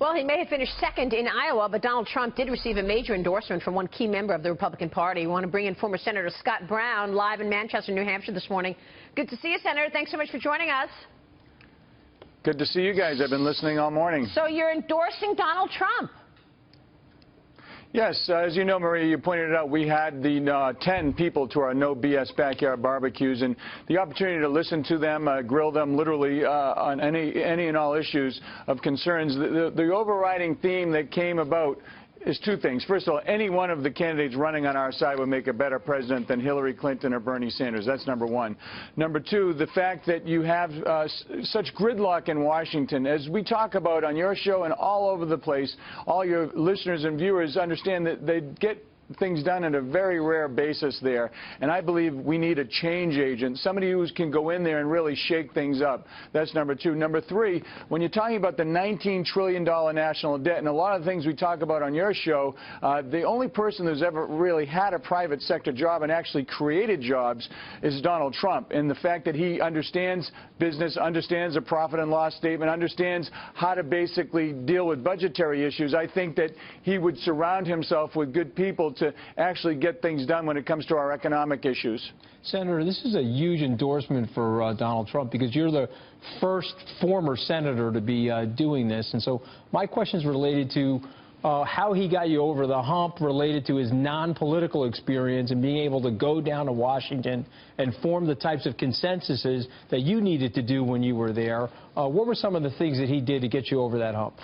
Well, he may have finished second in Iowa, but Donald Trump did receive a major endorsement from one key member of the Republican Party. We want to bring in former Senator Scott Brown live in Manchester, New Hampshire this morning. Good to see you, Senator. Thanks so much for joining us. Good to see you guys. I've been listening all morning. So you're endorsing Donald Trump? Yes, as you know, Maria, you pointed it out, we had the 10 people to our No BS backyard barbecues, and the opportunity to listen to them, grill them literally on any and all issues of concerns. The overriding theme that came about is two things. First of all, any one of the candidates running on our side would make a better president than Hillary Clinton or Bernie Sanders. That's number one. Number two, the fact that you have such gridlock in Washington. As we talk about on your show and all over the place, all your listeners and viewers understand that they get things done on a very rare basis there, and I believe we need a change agent, somebody who can go in there and really shake things up. That's number two. Number three, when you're talking about the $19 trillion national debt and a lot of things we talk about on your show, the only person who's ever really had a private sector job and actually created jobs is Donald Trump, and the fact that he understands business, understands a profit and loss statement, understands how to basically deal with budgetary issues. I think that he would surround himself with good people to actually get things done when it comes to our economic issues. Senator, this is a huge endorsement for Donald Trump because you're the first former senator to be doing this. And so my question is related to how he got you over the hump, related to his non-political experience and being able to go down to Washington and form the types of consensuses that you needed to do when you were there. What were some of the things that he did to get you over that hump?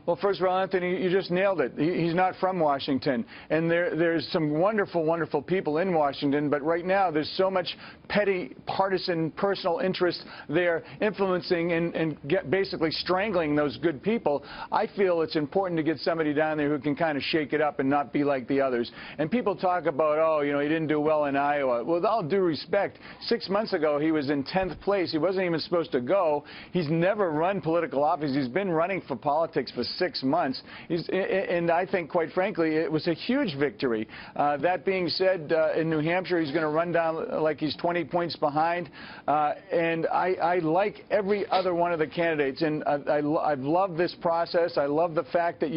Well, first of all, Anthony, you just nailed it. He's not from Washington. And there's some wonderful, wonderful people in Washington, but right now there's so much petty, partisan, personal interest there influencing and basically strangling those good people. I feel it's important to get somebody down there who can kind of shake it up and not be like the others. And people talk about, oh, you know, he didn't do well in Iowa. Well, with all due respect, 6 months ago he was in 10th place. He wasn't even supposed to go. He's never run political office. He's been running for politics for 6 months. And I think, quite frankly, it was a huge victory. That being said, in New Hampshire, he's going to run down like he's 20 points behind. And I like every other one of the candidates. And I've loved this process. I love the fact that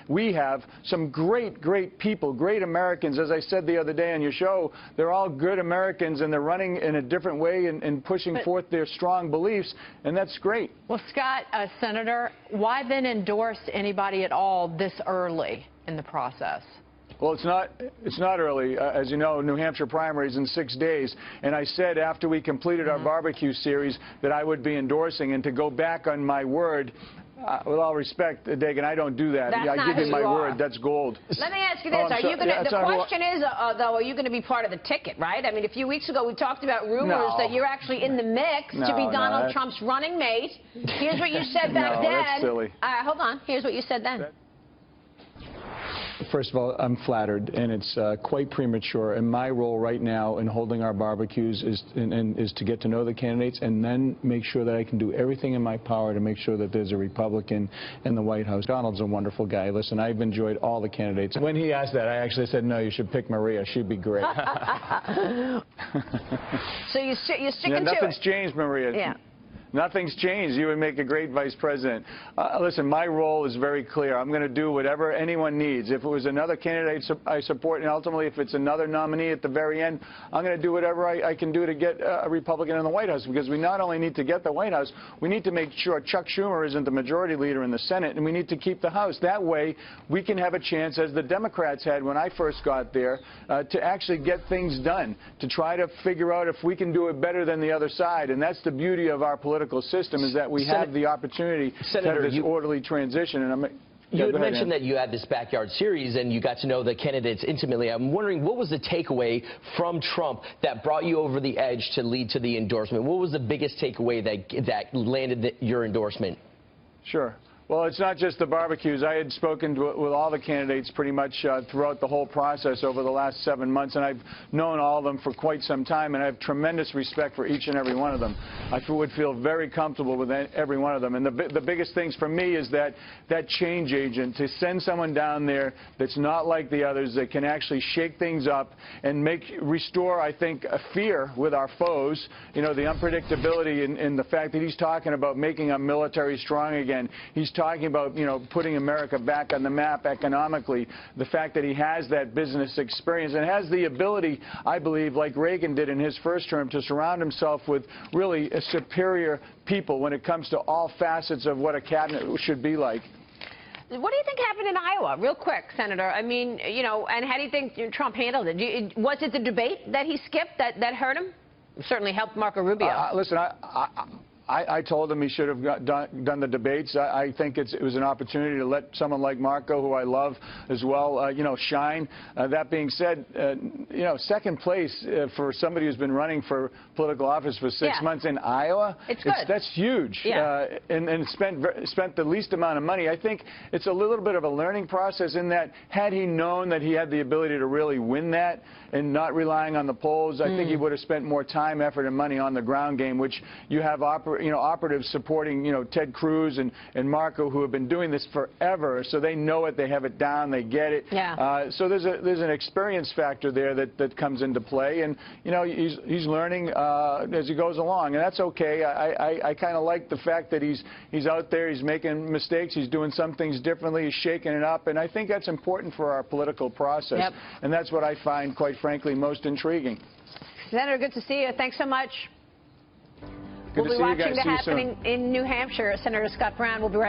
we have some great people, great Americans. As I said the other day on your show, they're all good Americans, and they're running in a different way and pushing forth their strong beliefs, and that's great. Well, Scott, Senator, why then endorse anybody at all this early in the process? Well, it's not early. As you know, New Hampshire primaries in 6 days. And I said after we completed our barbecue series that I would be endorsing, and to go back on my word, with all respect, Dagan, I don't do that. That's I give you my word. That's gold. Let me ask you this. Are you gonna, the question is, though, are you going to be part of the ticket, right? I mean, a few weeks ago we talked about rumors that you're actually in the mix to be Donald Trump's running mate. Here's what you said back then. That's silly. Hold on. Here's what you said then. First of all, I'm flattered, and it's quite premature. And my role right now in holding our barbecues is to get to know the candidates and then make sure that I can do everything in my power to make sure that there's a Republican in the White House. Donald's a wonderful guy. Listen, I've enjoyed all the candidates. When he asked that, I actually said, no, you should pick Maria. She'd be great. So you're sticking to it. Nothing's changed, Maria. Yeah. Nothing's changed. You would make a great vice president. Listen, my role is very clear. I'm going to do whatever anyone needs. If it was another candidate I support, and ultimately if it's another nominee at the very end, I'm going to do whatever I can do to get a Republican in the White House, because we not only need to get the White House, we need to make sure Chuck Schumer isn't the majority leader in the Senate, and we need to keep the House. That way, we can have a chance, as the Democrats had when I first got there, to actually get things done, to try to figure out if we can do it better than the other side. And that's the beauty of our political system, is that we have the opportunity to have this orderly transition. And you had mentioned that you had this backyard series and you got to know the candidates intimately. I'm wondering, what was the takeaway from Trump that brought you over the edge to lead to the endorsement? What was the biggest takeaway that landed your endorsement? Sure. Well, it's not just the barbecues. I had spoken with all the candidates pretty much throughout the whole process over the last 7 months, and I've known all of them for quite some time, and I have tremendous respect for each and every one of them. I would feel very comfortable with every one of them. And the biggest things for me is that change agent, to send someone down there that's not like the others, that can actually shake things up and restore, I think, a fear with our foes. You know, the unpredictability and the fact that he's talking about making our military strong again. He's talking about, you know, putting America back on the map economically, the fact that he has that business experience and has the ability, I believe, like Reagan did in his first term, to surround himself with really superior people when it comes to all facets of what a cabinet should be like. What do you think happened in Iowa? Real quick, Senator. I mean, you know, and how do you think Trump handled it? Was it the debate that he skipped that hurt him? It certainly helped Marco Rubio. Listen, I told him he should have done the debates. I think it was an opportunity to let someone like Marco, who I love as well, you know, shine. That being said, you know, second place for somebody who's been running for political office for 6 months in Iowa, that's huge. Yeah. And spent the least amount of money. I think it's a little bit of a learning process in that had he known that he had the ability to really win that and not relying on the polls, I think he would have spent more time, effort, and money on the ground game, which you have operatives supporting, you know, Ted Cruz and Marco, who have been doing this forever, so they know it, they have it down, they get it. Yeah. So there's an experience factor there that comes into play, and you know, he's learning as he goes along, and that's okay. I kind of like the fact that he's out there, he's making mistakes, he's doing some things differently, he's shaking it up, and I think that's important for our political process. Yep. And that's what I find, quite frankly, most intriguing. Senator, good to see you. Thanks so much. Good We'll to be see you guys. watching the happening in New Hampshire. Senator Scott Brown will be right